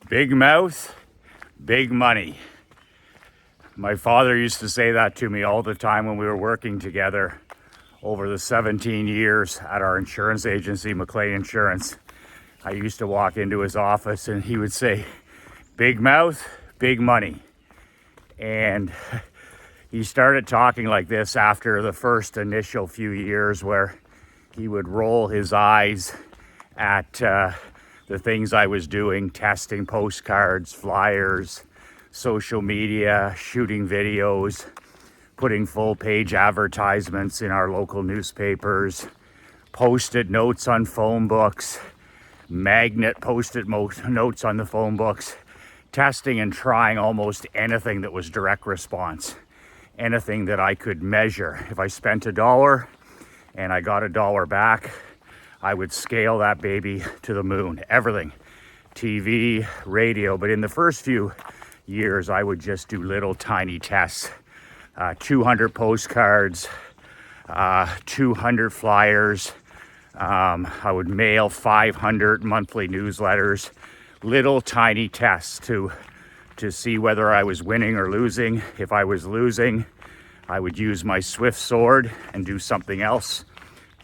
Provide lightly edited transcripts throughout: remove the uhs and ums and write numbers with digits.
Big mouth, big money. My father used to say that to me all the time when we were working together over the 17 years at our insurance agency, Mcclane Insurance. I used to walk into his office and he would say, big mouth, big money. And he started talking like this after the first initial few years where he would roll his eyes at the things I was doing, testing postcards, flyers, social media, shooting videos, putting full page advertisements in our local newspapers, post-it notes on phone books, magnet post-it notes on the phone books, testing and trying almost anything that was direct response, anything that I could measure. If I spent $1 and I got $1 back, I would scale that baby to the moon, everything, TV, radio. But in the first few years, I would just do little tiny tests, 200 postcards, 200 flyers. I would mail 500 monthly newsletters, little tiny tests to see whether I was winning or losing. If I was losing, I would use my swift sword and do something else.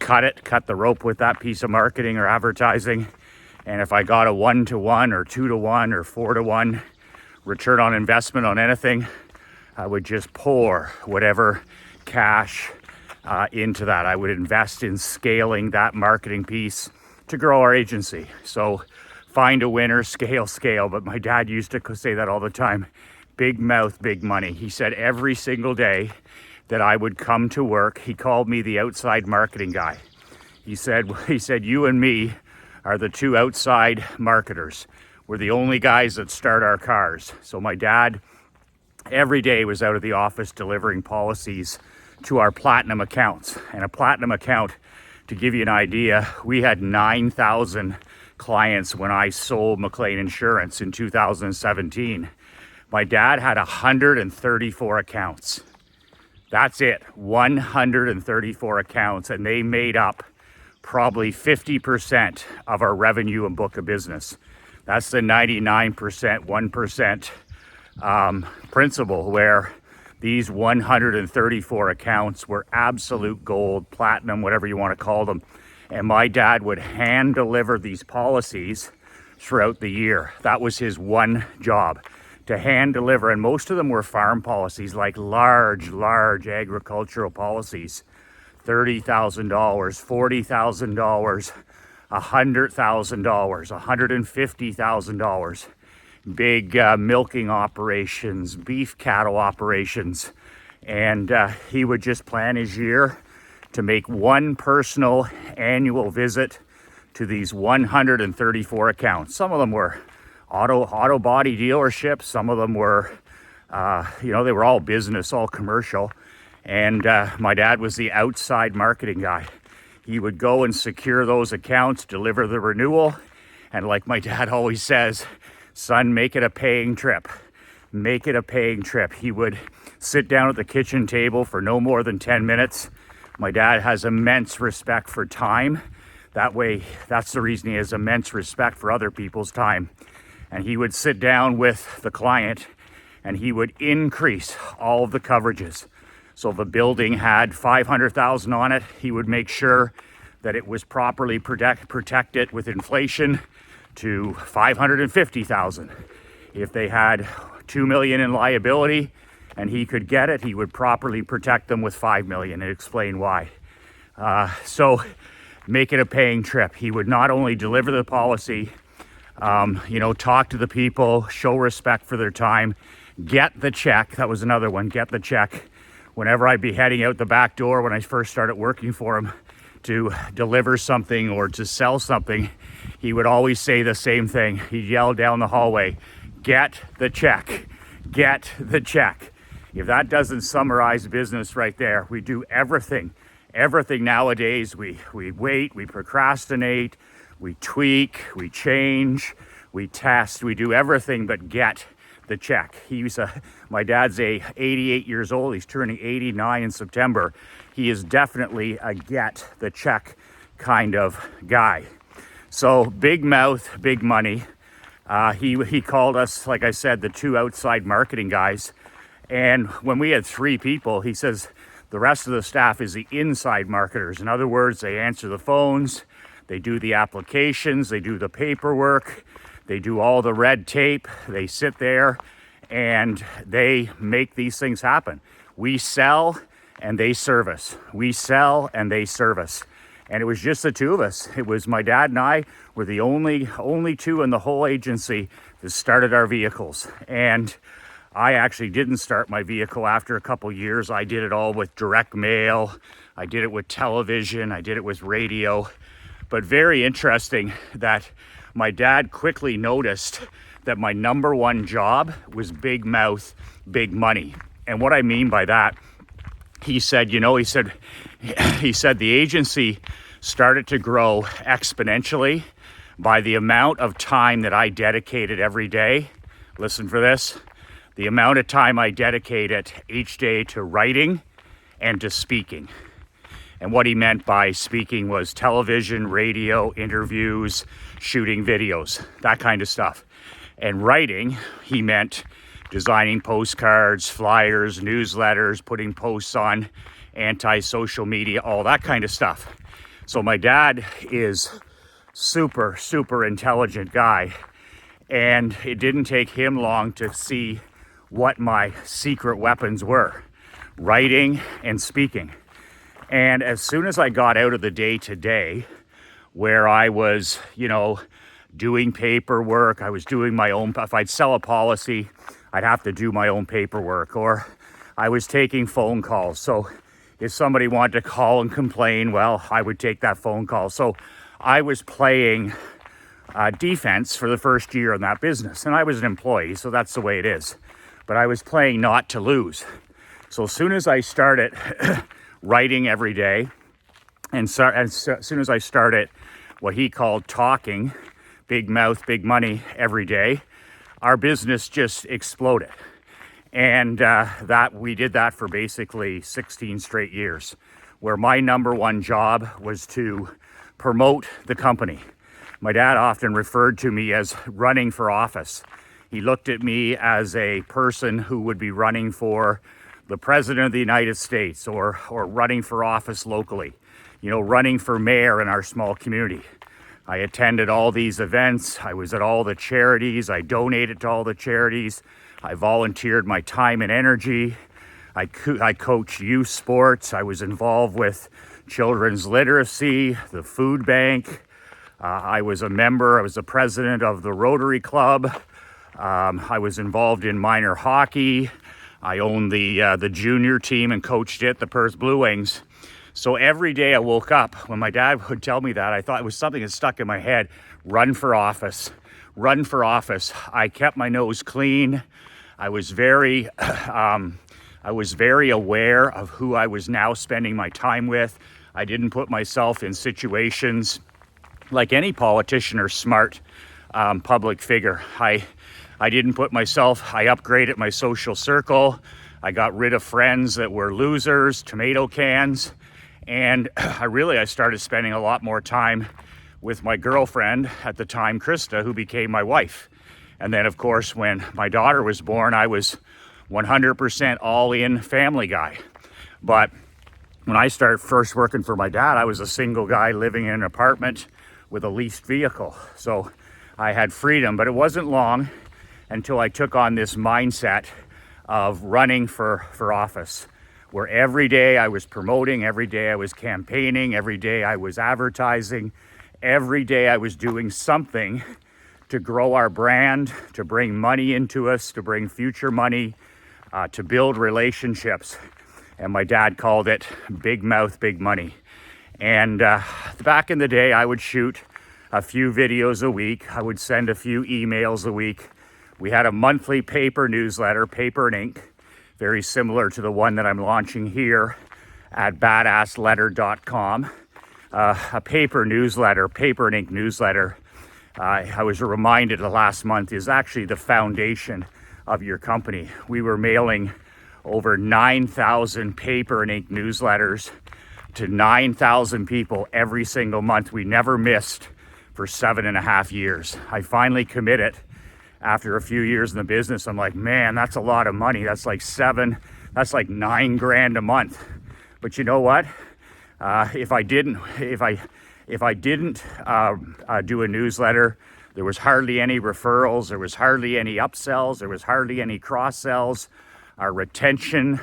Cut the rope with that piece of marketing or advertising. And if I got a 1-to-1 or 2-to-1 or 4-to-1 return on investment on anything, I would just pour whatever cash into that. I would invest in scaling that marketing piece to grow our agency. So find a winner, scale. But my dad used to say that all the time. Big mouth, big money. He said every single day that I would come to work, he called me the outside marketing guy. He said, you and me are the two outside marketers. We're the only guys that start our cars. So my dad every day was out of the office delivering policies to our platinum accounts. And a platinum account, to give you an idea, we had 9,000 clients when I sold Mcclane Insurance in 2017. My dad had 134 accounts. That's it, 134 accounts, and they made up probably 50% of our revenue and book of business. That's the 99%, 1% principle, where these 134 accounts were absolute gold, platinum, whatever you want to call them. And my dad would hand deliver these policies throughout the year. That was his one job, to hand deliver. And most of them were farm policies, like large agricultural policies. $30,000, $40,000, $100,000, $150,000. Big milking operations, beef cattle operations. And he would just plan his year to make one personal annual visit to these 134 accounts. Some of them were auto body dealerships. Some of them were, they were all business, all commercial. And my dad was the outside marketing guy. He would go and secure those accounts, deliver the renewal. And like my dad always says, son, make it a paying trip. Make it a paying trip. He would sit down at the kitchen table for no more than 10 minutes. My dad has immense respect for time. That way, that's the reason he has immense respect for other people's time. And he would sit down with the client and he would increase all of the coverages. So if the building had 500,000 on it, he would make sure that it was properly protected with inflation to 550,000. If they had 2 million in liability and he could get it, he would properly protect them with 5 million and explain why. So make it a paying trip. He would not only deliver the policy, talk to the people, show respect for their time, get the check. That was another one, get the check. Whenever I'd be heading out the back door when I first started working for him to deliver something or to sell something, he would always say the same thing. He'd yell down the hallway, get the check, get the check. If that doesn't summarize business right there, we do everything nowadays. We wait, we procrastinate, we tweak, we change, we test, we do everything but get the check. My dad's 88 years old. He's turning 89 in September. He is definitely a get the check kind of guy. So big mouth, big money. He called us, like I said, the two outside marketing guys. And when we had 3 people, he says the rest of the staff is the inside marketers. In other words, they answer the phones, they do the applications, they do the paperwork, they do all the red tape, they sit there and they make these things happen. We sell and they service. We sell and they service. And it was just the 2 of us. It was my dad and I were the only 2 in the whole agency that started our vehicles. And I actually didn't start my vehicle after a couple years. I did it all with direct mail. I did it with television. I did it with radio. But very interesting that my dad quickly noticed that my number 1 job was big mouth, big money. And what I mean by that, he said the agency started to grow exponentially by the amount of time that I dedicated every day. Listen for this. The amount of time I dedicated each day to writing and to speaking. And what he meant by speaking was television, radio, interviews, shooting videos, that kind of stuff. And writing, he meant designing postcards, flyers, newsletters, putting posts on anti-social media, all that kind of stuff. So my dad is super, super intelligent guy. And it didn't take him long to see what my secret weapons were: writing and speaking. And as soon as I got out of the day-to-day, where I was, doing paperwork, I was doing my own, if I'd sell a policy, I'd have to do my own paperwork, or I was taking phone calls. So if somebody wanted to call and complain, well, I would take that phone call. So I was playing defense for the first year in that business. And I was an employee, so that's the way it is. But I was playing not to lose. So as soon as I started writing every day, and as soon as I started what he called talking, big mouth, big money every day, our business just exploded. And that we did that for basically 16 straight years, where my number 1 job was to promote the company. My dad often referred to me as running for office. He looked at me as a person who would be running for the President of the United States, or running for office locally, running for mayor in our small community. I attended all these events. I was at all the charities. I donated to all the charities. I volunteered my time and energy. I coached youth sports. I was involved with children's literacy, the food bank. I was the president of the Rotary Club. I was involved in minor hockey. I owned the junior team and coached it, the Perth Blue Wings. So every day I woke up, when my dad would tell me that, I thought it was something that stuck in my head: run for office, run for office. I kept my nose clean. I was very aware of who I was now spending my time with. I didn't put myself in situations like any politician or smart public figure. I didn't put myself, I upgraded my social circle. I got rid of friends that were losers, tomato cans. And I started spending a lot more time with my girlfriend at the time, Krista, who became my wife. And then, of course, when my daughter was born, I was 100% all-in family guy. But when I started first working for my dad, I was a single guy living in an apartment with a leased vehicle. So I had freedom, but it wasn't long until I took on this mindset of running for office, where every day I was promoting, every day I was campaigning, every day I was advertising, every day I was doing something to grow our brand, to bring money into us, to bring future money, to build relationships. And my dad called it big mouth, big money. And back in the day, I would shoot a few videos a week. I would send a few emails a week. We had a monthly paper newsletter, Paper and Ink, very similar to the one that I'm launching here at BadAssLetter.com. A paper newsletter, Paper and Ink newsletter, I was reminded last month, is actually the foundation of your company. We were mailing over 9,000 paper and ink newsletters to 9,000 people every single month. We never missed for 7.5 years. I finally committed after a few years in the business, I'm like, man, that's a lot of money. That's like $9,000 a month. But you know what? If I didn't do a newsletter, there was hardly any referrals, there was hardly any upsells, there was hardly any cross sells. Our retention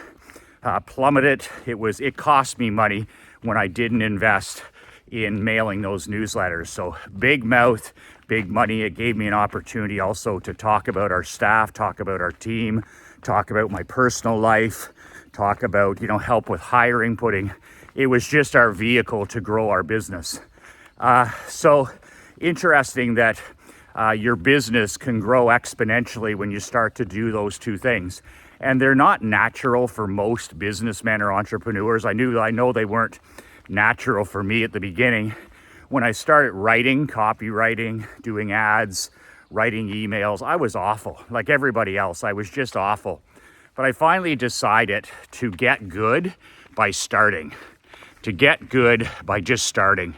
plummeted. It cost me money when I didn't invest in mailing those newsletters. So big mouth, big money. It gave me an opportunity also to talk about our staff, talk about our team, talk about my personal life, talk about, help with hiring, it was just our vehicle to grow our business. So interesting that your business can grow exponentially when you start to do those two things. And they're not natural for most businessmen or entrepreneurs. I know they weren't natural for me at the beginning. When I started writing, copywriting, doing ads, writing emails, I was awful. Like everybody else, I was just awful. But I finally decided to get good by starting. To get good by just starting.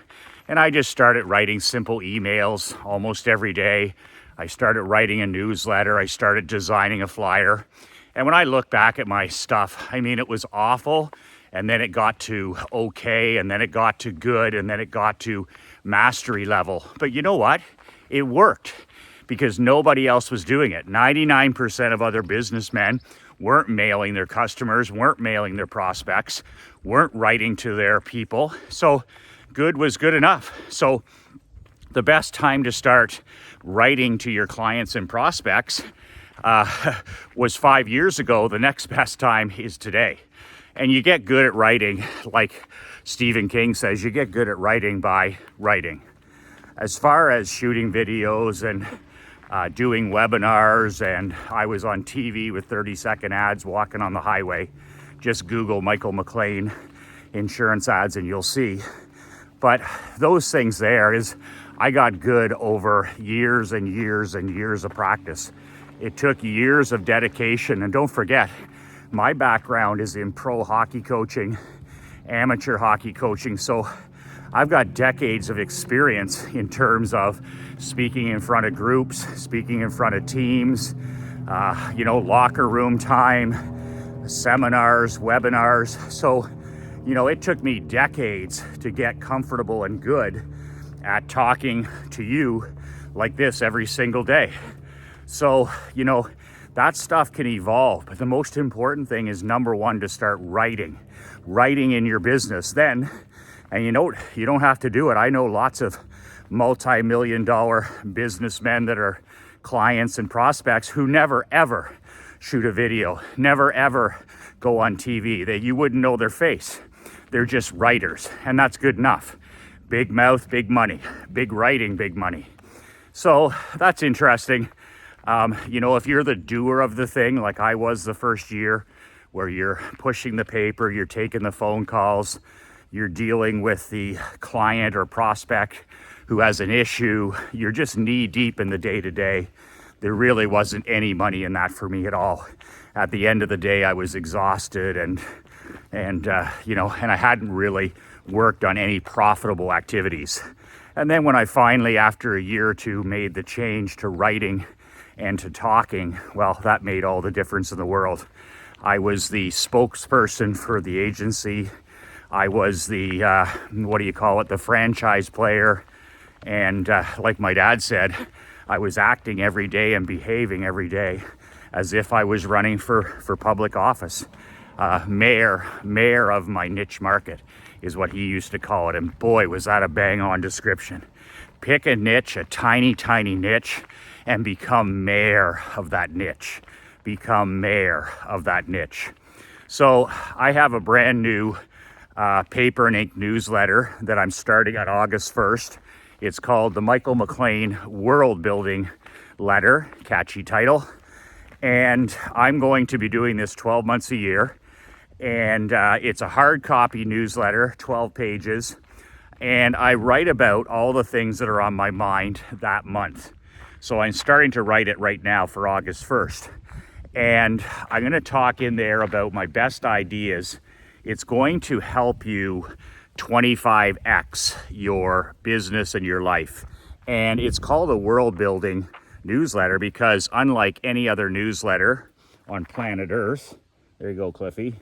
And I just started writing simple emails almost every day. I started writing a newsletter. I started designing a flyer. And when I look back at my stuff, it was awful. And then it got to okay, and then it got to good, and then it got to mastery level. But you know what? It worked because nobody else was doing it. 99% of other businessmen weren't mailing their customers, weren't mailing their prospects, weren't writing to their people. So good was good enough. So the best time to start writing to your clients and prospects was 5 years ago. The next best time is today. And you get good at writing, like Stephen King says, you get good at writing by writing. As far as shooting videos and doing webinars, and I was on TV with 30-second ads walking on the highway. Just Google Michael Mcclane insurance ads and you'll see. But those things there is, I got good over years and years and years of practice. It took years of dedication. And don't forget, my background is in pro hockey coaching, amateur hockey coaching. So I've got decades of experience in terms of speaking in front of groups, speaking in front of teams, locker room time, seminars, webinars. So, it took me decades to get comfortable and good at talking to you like this every single day. So, that stuff can evolve, but the most important thing is, number one, to start writing in your business. Then, and you don't have to do it. I know lots of multi-million-dollar businessmen that are clients and prospects who never ever shoot a video, never ever go on TV. You wouldn't know their face. They're just writers, and that's good enough. Big mouth, big money. Big writing, big money. So that's interesting. If you're the doer of the thing, like I was the first year, where you're pushing the paper, you're taking the phone calls, you're dealing with the client or prospect who has an issue, you're just knee deep in the day-to-day. There really wasn't any money in that for me at all. At the end of the day, I was exhausted and I hadn't really worked on any profitable activities. And then when I finally, after a year or two, made the change to writing and to talking, well, that made all the difference in the world. I was the spokesperson for the agency. I was the, the franchise player. And like my dad said, I was acting every day and behaving every day as if I was running for public office. Mayor of my niche market is what he used to call it. And boy, was that a bang on description. Pick a niche, a tiny, tiny niche, and become mayor of that niche. Become mayor of that niche. So I have a brand new paper and ink newsletter that I'm starting on August 1st. It's called the Michael Mcclane World Building Letter, catchy title. And I'm going to be doing this 12 months a year. And it's a hard copy newsletter, 12 pages. And I write about all the things that are on my mind that month. So I'm starting to write it right now for August 1st. And I'm going to talk in there about my best ideas. It's going to help you 25x your business and your life. And it's called a world building newsletter because unlike any other newsletter on planet Earth, there you go, Cliffy,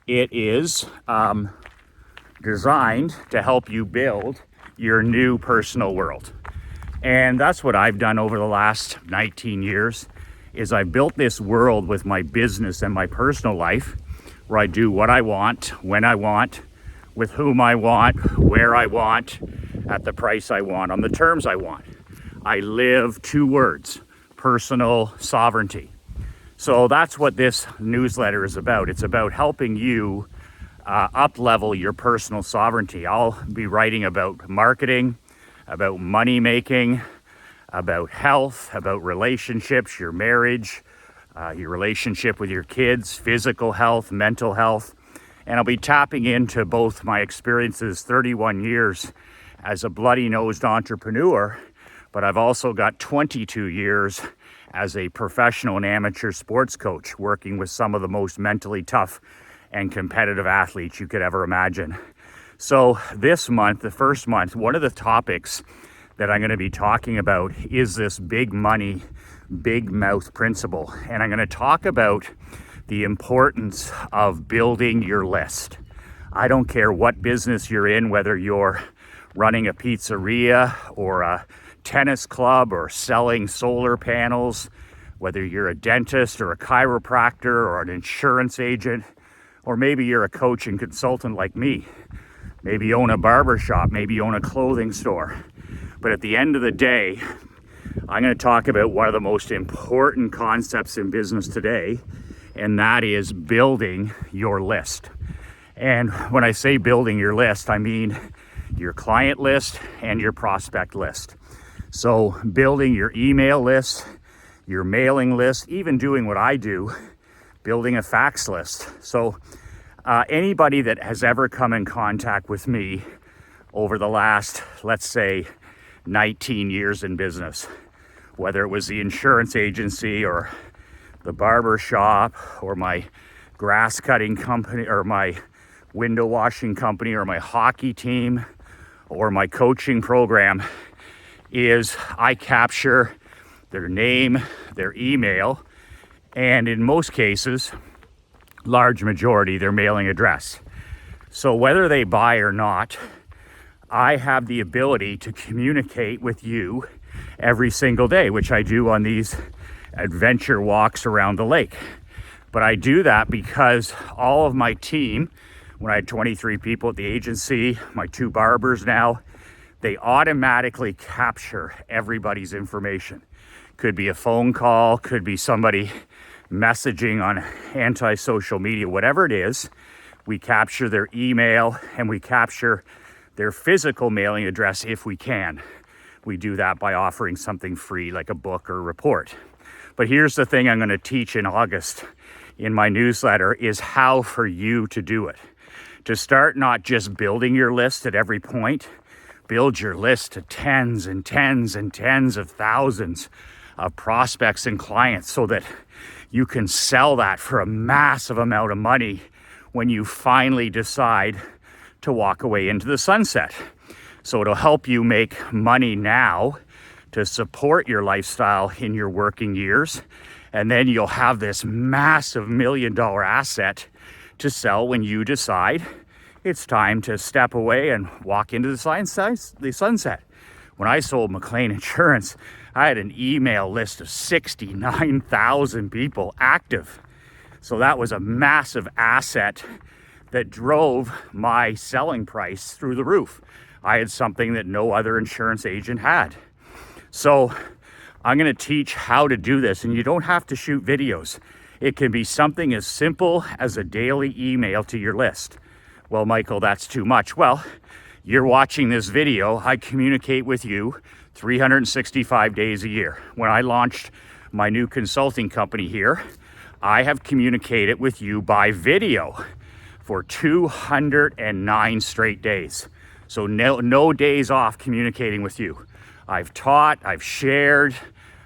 it is designed to help you build your new personal world. And that's what I've done over the last 19 years is I built this world with my business and my personal life where I do what I want, when I want, with whom I want, where I want, at the price I want, on the terms I want. I live 2 words, personal sovereignty. So that's what this newsletter is about. It's about helping you up-level your personal sovereignty. I'll be writing about marketing, about money making, about health, about relationships, your marriage, your relationship with your kids, physical health, mental health. And I'll be tapping into both my experiences, 31 years as a bloody-nosed entrepreneur, but I've also got 22 years as a professional and amateur sports coach, working with some of the most mentally tough and competitive athletes you could ever imagine. So this month, the first month, one of the topics that I'm going to be talking about is this big money, big mouth principle. And I'm going to talk about the importance of building your list. I don't care what business you're in, whether you're running a pizzeria or a tennis club or selling solar panels, whether you're a dentist or a chiropractor or an insurance agent, or maybe you're a coach and consultant like me. Maybe you own a barber shop, maybe you own a clothing store. But at the end of the day, I'm going to talk about one of the most important concepts in business today, and that is building your list. And when I say building your list, I mean your client list and your prospect list. So building your email list, your mailing list, even doing what I do, building a fax list. So anybody that has ever come in contact with me over the last, let's say, 19 years in business, whether it was the insurance agency or the barber shop or my grass cutting company or my window washing company or my hockey team or my coaching program, is I capture their name, their email, and in most cases, large majority, their mailing address. So whether they buy or not, I have the ability to communicate with you every single day, which I do on these adventure walks around the lake. But I do that because all of my team, when I had 23 people at the agency, my 2 barbers now, they automatically capture everybody's information. Could be a phone call, could be somebody messaging on anti-social media, whatever it is. We capture their email and we capture their physical mailing address if we can. We do that by offering something free like a book or a report. But here's the thing I'm going to teach in August in my newsletter is how for you to do it. To start not just building your list at every point, build your list to tens and tens and tens of thousands of prospects and clients so that you can sell that for a massive amount of money when you finally decide to walk away into the sunset. So it'll help you make money now to support your lifestyle in your working years. And then you'll have this massive $1 million asset to sell when you decide it's time to step away and walk into the sunset. When I sold Mcclane Insurance, I had an email list of 69,000 people active. So that was a massive asset that drove my selling price through the roof. I had something that no other insurance agent had. So I'm going to teach how to do this, and you don't have to shoot videos. It can be something as simple as a daily email to your list. Well, Michael, that's too much. Well, you're watching this video. I communicate with you 365 days a year. When I launched my new consulting company here, I have communicated with you by video for 209 straight days. So no days off communicating with you. I've taught, I've shared,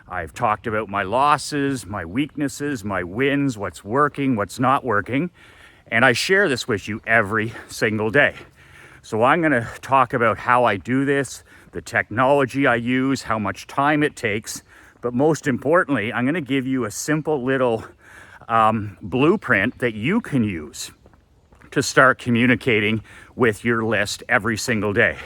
I've talked about my losses, my weaknesses, my wins, what's working, what's not working. And I share this with you every single day. So I'm going to talk about how I do this, the technology I use, how much time it takes, But most importantly, I'm going to give you a simple little blueprint that you can use to start communicating with your list every single day.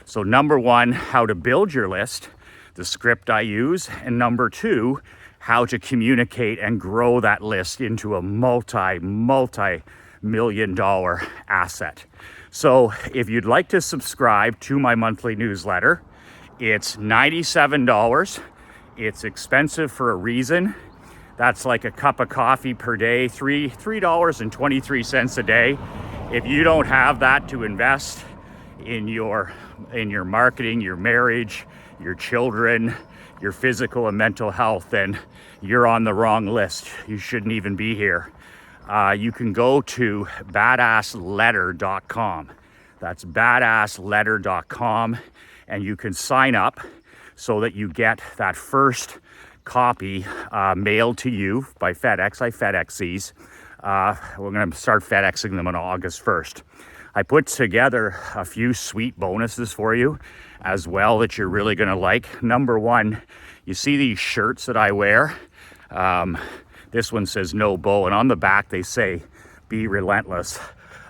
So number one, how to build your list, the script I use, and number two, how to communicate and grow that list into a multi-million-dollar asset. So if you'd like to subscribe to my monthly newsletter, it's $97. It's expensive for a reason. That's like a cup of coffee per day, $3.23 a day. If you don't have that to invest in your marketing, your marriage, your children, your physical and mental health, then you're on the wrong list. You shouldn't even be here. You can go to badassletter.com. That's badassletter.com, and you can sign up so that you get that first copy mailed to you by FedEx. I FedEx these. We're going to start FedExing them on August 1st. I put together a few sweet bonuses for you as well that you're really going to like. Number one, you see these shirts that I wear? This one says no bow, and on the back they say be relentless.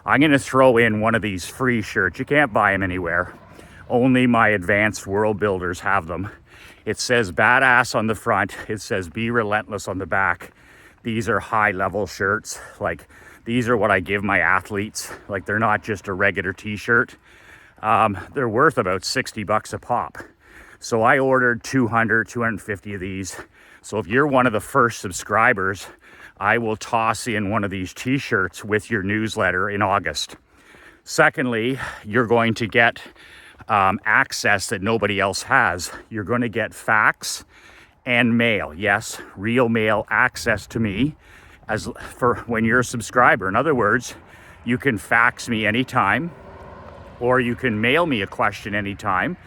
I'm going to throw in one of these free shirts. You can't buy them anywhere. Only my advanced world builders have them. It says badass on the front. It says be relentless on the back. These are high level shirts. Like, these are what I give my athletes. Like, they're not just a regular t-shirt. They're worth about $60 a pop. So I ordered 250 of these. So if you're one of the first subscribers, I will toss in one of these t-shirts with your newsletter in August. Secondly, you're going to get access that nobody else has. You're going to get fax and mail. Yes, real mail access to me as for when you're a subscriber. In other words, you can fax me anytime, or you can mail me a question anytime,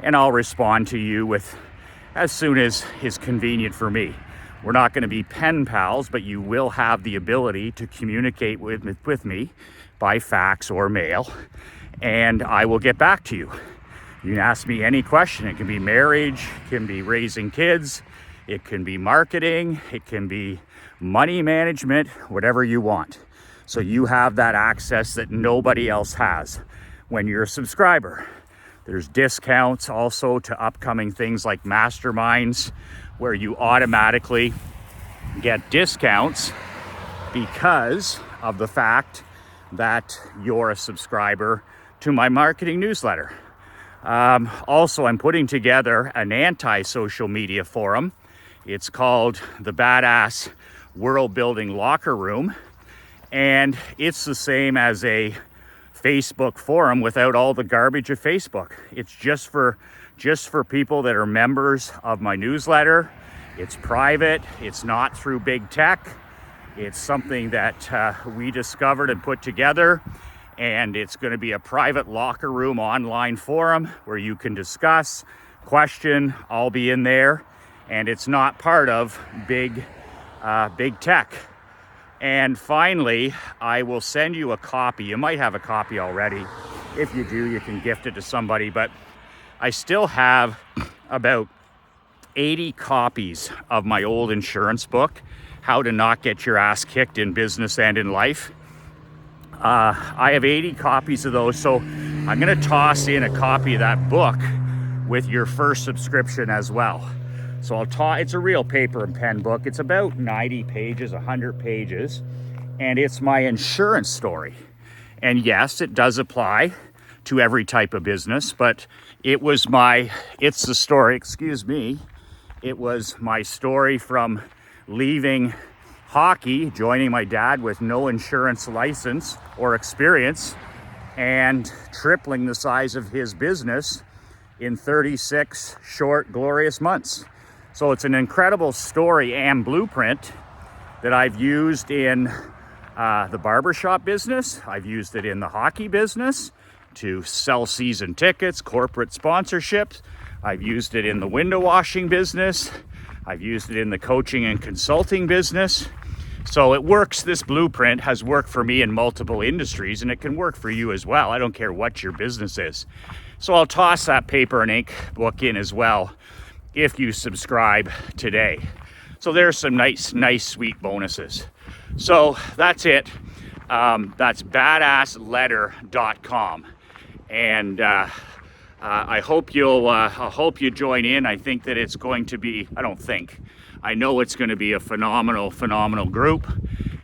and I'll respond to you with as soon as is convenient for me. We're not going to be pen pals, but you will have the ability to communicate with me by fax or mail, and I will get back to you. You can ask me any question. It can be marriage, it can be raising kids, it can be marketing, it can be money management, whatever you want. So you have that access that nobody else has when you're a subscriber. There's discounts also to upcoming things like masterminds, where you automatically get discounts because of the fact that you're a subscriber to my marketing newsletter. Also, I'm putting together an anti-social media forum. It's called the BadAss World Building Locker Room, and it's the same as a Facebook forum without all the garbage of Facebook. It's just for people that are members of my newsletter. It's private. It's not through big tech. It's something that we discovered and put together, and it's going to be a private locker room online forum where you can discuss, question. I'll be in there, and it's not part of big tech. And finally, I will send you a copy. You might have a copy already. If you do, you can gift it to somebody. But I still have about 80 copies of my old insurance book, How to Not Get Your Ass Kicked in Business and in Life. I have 80 copies of those, so I'm going to toss in a copy of that book with your first subscription as well. So it's a real paper and pen book. It's about 90 pages, 100 pages, and it's my insurance story. And yes, it does apply to every type of business, but it was my story from leaving hockey, joining my dad with no insurance license or experience, and tripling the size of his business in 36 short, glorious months. So it's an incredible story and blueprint that I've used in the barbershop business. I've used it in the hockey business to sell season tickets, corporate sponsorships. I've used it in the window washing business. I've used it in the coaching and consulting business. So it works. This blueprint has worked for me in multiple industries, and it can work for you as well. I don't care what your business is. So I'll toss that paper and ink book in as well. if you subscribe today. So there's some nice, sweet bonuses. So that's it. That's badassletter.com. And I hope you join in. I think that it's going to be, I know it's going to be a phenomenal group.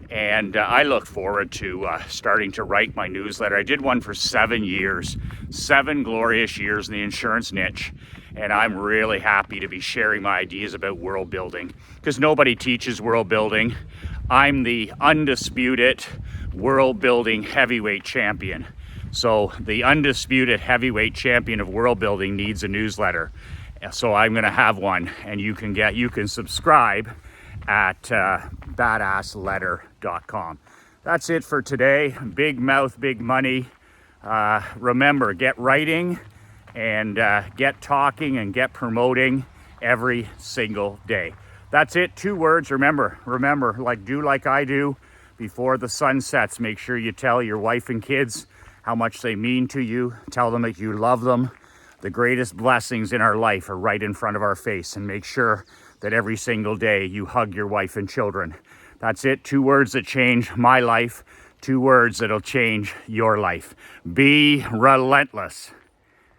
And I look forward to starting to write my newsletter. I did one for 7 years, 7 glorious years in the insurance niche. And I'm really happy to be sharing my ideas about world building, because nobody teaches world building. I'm the undisputed world building heavyweight champion. So the undisputed heavyweight champion of world building needs a newsletter. So I'm going to have one, and you can subscribe at badassletter.com. That's it for today. Big mouth, big money. Remember, get writing and get talking and get promoting every single day. That's it. 2 words. Remember, do like I do. Before the sun sets, make sure you tell your wife and kids how much they mean to you. Tell them that you love them. The greatest blessings in our life are right in front of our face, and make sure that every single day you hug your wife and children. That's it. 2 words that change my life. 2 words that'll change your life. Be relentless.